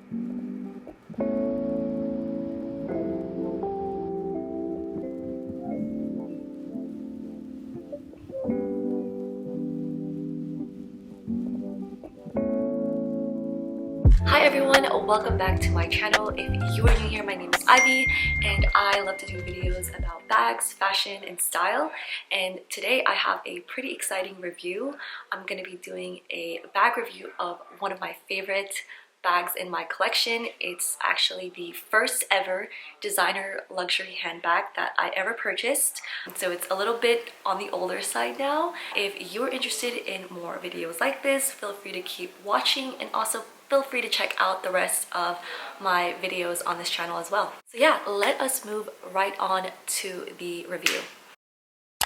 Hi everyone, welcome back to my channel. If you are new here, my name is Ivy and I love to do videos about bags, fashion, and style. And today I have a pretty exciting review. I'm going to be doing a bag review of one of my favorite bags in my collection. It's actually the first ever designer luxury handbag that I ever purchased. So it's a little bit on the older side now. If you're interested in more videos like this, feel free to keep watching, and also feel free to check out the rest of my videos on this channel as well. So yeah, let us move right on to the review.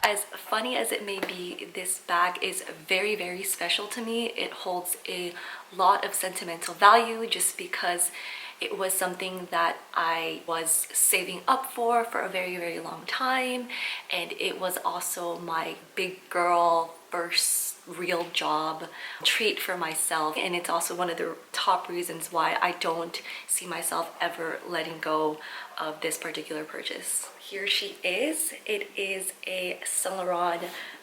As funny as it may be, this bag is very, very special to me. It holds a lot of sentimental value just because it was something that I was saving up for a very, very long time. And it was also my big girl first real job treat for myself. And it's also one of the top reasons why I don't see myself ever letting go of this particular purchase. Here she is. It is a Saint Laurent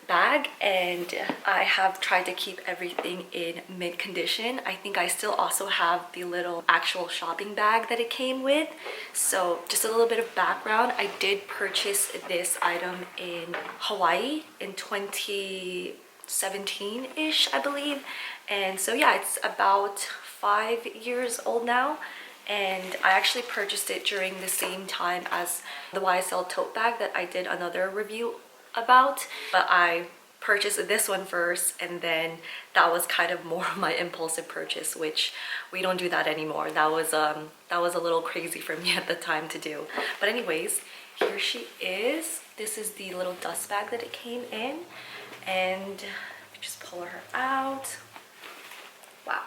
bag, and I have tried to keep everything in mint condition. I think I still also have the little actual shopping bag that it came with. So just a little bit of background, I did purchase this item in Hawaii in 2017-ish, I believe. And so yeah, it's about 5 years old now. And I actually purchased it during the same time as the YSL tote bag that I did another review about. But I purchased this one first, and then that was kind of more of my impulsive purchase, which we don't do that anymore. That was a little crazy for me at the time to do. But anyways, here she is. This is the little dust bag that it came in, and just pull her out. Wow.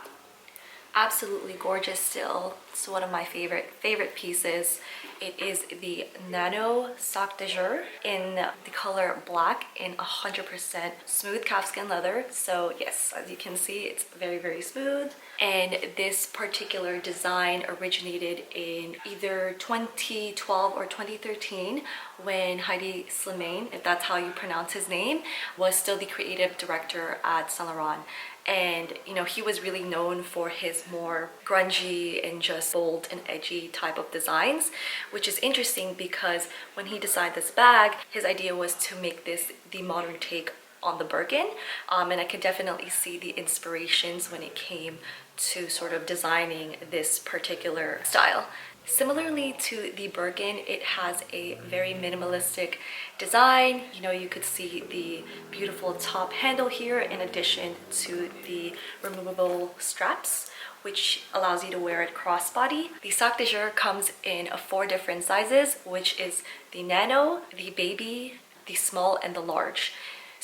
Absolutely gorgeous still. It's one of my favorite pieces. It is the Nano sac de jour in the color black in 100% smooth calfskin leather. So yes, as you can see, it's very, very smooth. And this particular design originated in either 2012 or 2013 when Heidi Slimane, if that's how you pronounce his name, was still the creative director at Saint Laurent. And you know, he was really known for his more grungy and just bold and edgy type of designs, which is interesting because when he designed this bag, his idea was to make this the modern take on the Birkin. And I could definitely see the inspirations when it came to sort of designing this particular style. Similarly to the Birkin, it has a very minimalistic design. You know, you could see the beautiful top handle here in addition to the removable straps, which allows you to wear it crossbody. The sac de jour comes in 4 different sizes, which is the nano, the baby, the small, and the large.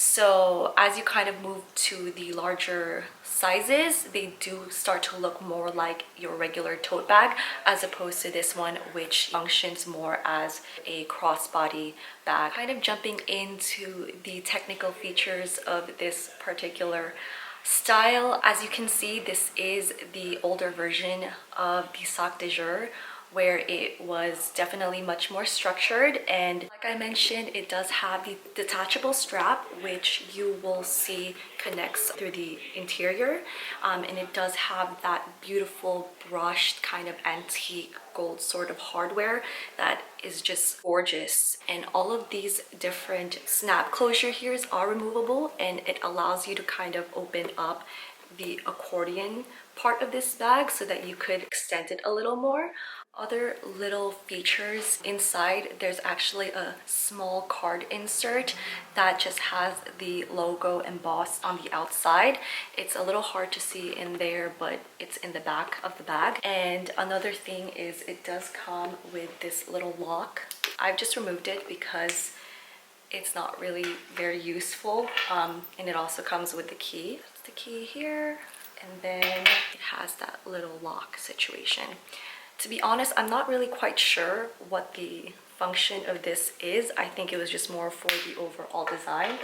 So as you kind of move to the larger sizes, they do start to look more like your regular tote bag as opposed to this one, which functions more as a crossbody bag. Kind of jumping into the technical features of this particular style, as you can see, this is the older version of the sac de jour, where it was definitely much more structured. And like I mentioned, it does have the detachable strap, which you will see connects through the interior, and it does have that beautiful brushed kind of antique gold sort of hardware that is just gorgeous. And all of these different snap closure here are removable, and it allows you to kind of open up the accordion part of this bag so that you could extend it a little more. Other little features inside, there's actually a small card insert that just has the logo embossed on the outside. It's a little hard to see in there, but it's in the back of the bag. And another thing is it does come with this little lock. I've just removed it because it's not really very useful, and it also comes with the key. That's the key here, and then it has that little lock situation. To be honest, I'm not really quite sure what the function of this is. I think it was just more for the overall design,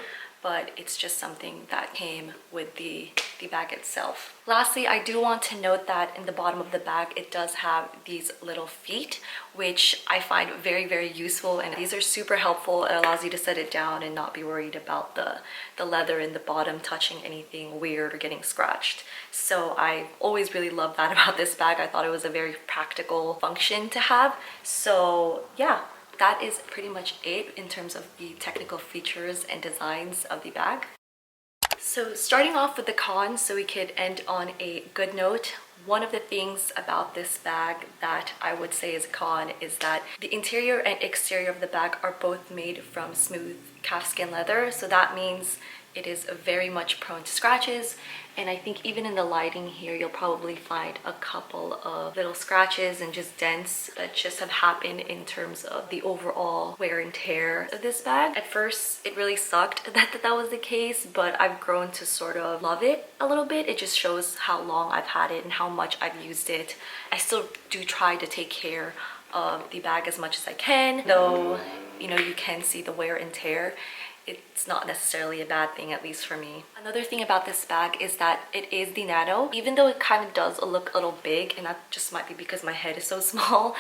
but it's just something that came with the bag itself. Lastly, I do want to note that in the bottom of the bag, it does have these little feet, which I find very, very useful, and these are super helpful. It allows you to set it down and not be worried about the leather in the bottom touching anything weird or getting scratched. So I always really loved that about this bag. I thought it was a very practical function to have. So yeah, that is pretty much it in terms of the technical features and designs of the bag. So starting off with the cons, so we could end on a good note. One of the things about this bag that I would say is a con is that the interior and exterior of the bag are both made from smooth calfskin leather. So that means it is very much prone to scratches, and I think even in the lighting here you'll probably find a couple of little scratches and just dents that just have happened in terms of the overall wear and tear of this bag. At first it really sucked that was the case, but I've grown to sort of love it a little bit. It just shows how long I've had it and how much I've used it. I still do try to take care of the bag as much as I can, though you know you can see the wear and tear. It's not necessarily a bad thing, at least for me. Another thing about this bag is that it is the nano. Even though it kind of does look a little big, and that just might be because my head is so small,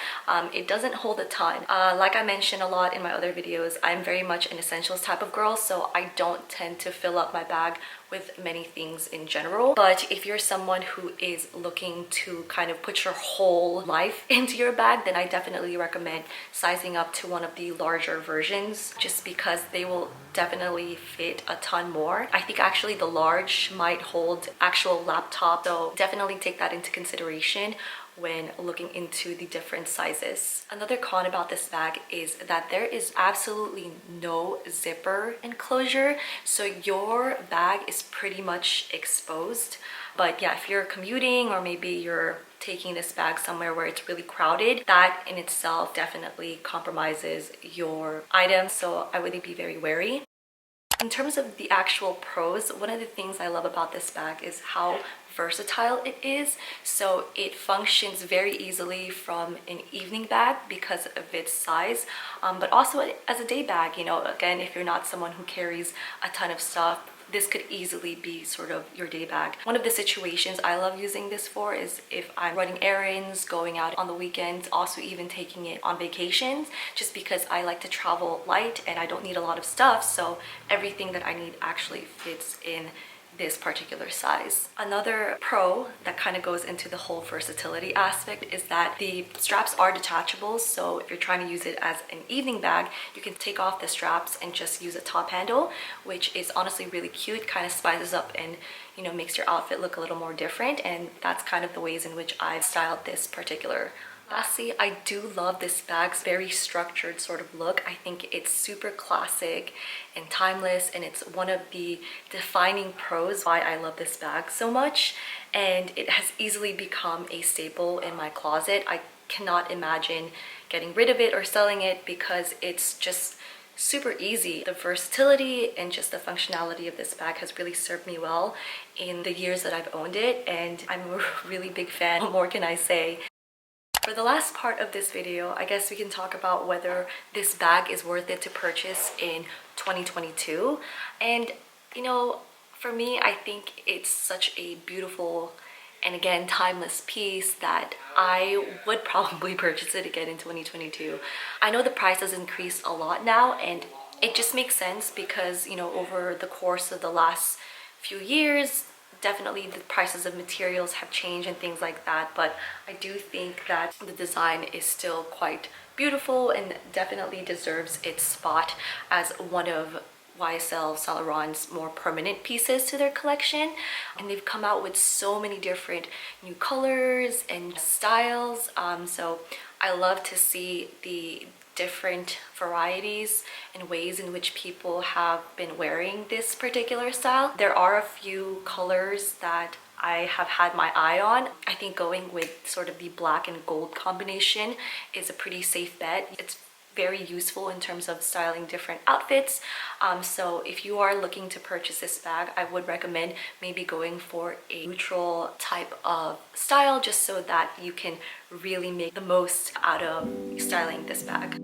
it doesn't hold a ton. Like I mentioned a lot in my other videos, I'm very much an essentials type of girl, so I don't tend to fill up my bag with many things in general. But if you're someone who is looking to kind of put your whole life into your bag, then I definitely recommend sizing up to one of the larger versions, just because they will definitely fit a ton more. I think actually the large might hold actual laptop, so definitely take that into consideration when looking into the different sizes. Another con about this bag is that there is absolutely no zipper enclosure, so your bag is pretty much exposed. But yeah, if you're commuting or maybe you're taking this bag somewhere where it's really crowded, that in itself definitely compromises your items, so I would be very wary. In terms of the actual pros, one of the things I love about this bag is how versatile it is. So it functions very easily from an evening bag because of its size, but also as a day bag. You know, again, if you're not someone who carries a ton of stuff, this could easily be sort of your day bag. One of the situations I love using this for is if I'm running errands, going out on the weekends, also even taking it on vacations, just because I like to travel light and I don't need a lot of stuff, so everything that I need actually fits in this particular size. Another pro that kind of goes into the whole versatility aspect is that the straps are detachable, so if you're trying to use it as an evening bag, you can take off the straps and just use a top handle, which is honestly really cute, kind of spices up and, you know, makes your outfit look a little more different, and that's kind of the ways in which I've styled this particular. Lastly, I do love this bag's very structured sort of look. I think it's super classic and timeless, and it's one of the defining pros why I love this bag so much, and it has easily become a staple in my closet. I cannot imagine getting rid of it or selling it because it's just super easy. The versatility and just the functionality of this bag has really served me well in the years that I've owned it, and I'm a really big fan. What more can I say? For the last part of this video, I guess we can talk about whether this bag is worth it to purchase in 2022. And you know, for me, I think it's such a beautiful and again timeless piece that I would probably purchase it again in 2022. I know the price has increased a lot now, and it just makes sense because, you know, over the course of the last few years, definitely the prices of materials have changed and things like that, but I do think that the design is still quite beautiful and definitely deserves its spot as one of YSL Saint Laurent's more permanent pieces to their collection. And they've come out with so many different new colors and styles, so I love to see the different varieties and ways in which people have been wearing this particular style. There are a few colors that I have had my eye on. I think going with sort of the black and gold combination is a pretty safe bet. It's very useful in terms of styling different outfits. So if you are looking to purchase this bag, I would recommend maybe going for a neutral type of style, just so that you can really make the most out of styling this bag.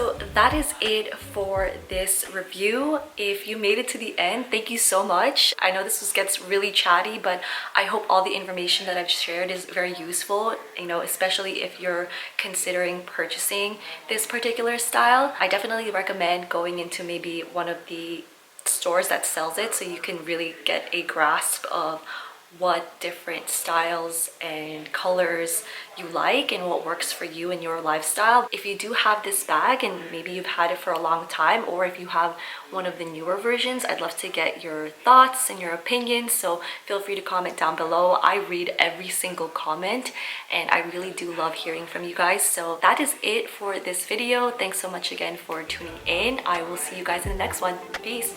so that is it for this review. If you made it to the end, thank you so much. I know this gets really chatty, but I hope all the information that I've shared is very useful, you know, especially if you're considering purchasing this particular style. I definitely recommend going into maybe one of the stores that sells it so you can really get a grasp of what different styles and colors you like and what works for you and your lifestyle. If you do have this bag and maybe you've had it for a long time, or if you have one of the newer versions, I'd love to get your thoughts and your opinions, so feel free to comment down below. I read every single comment and I really do love hearing from you guys. So that is it for this video. Thanks so much again for tuning in. I will see you guys in the next one. Peace.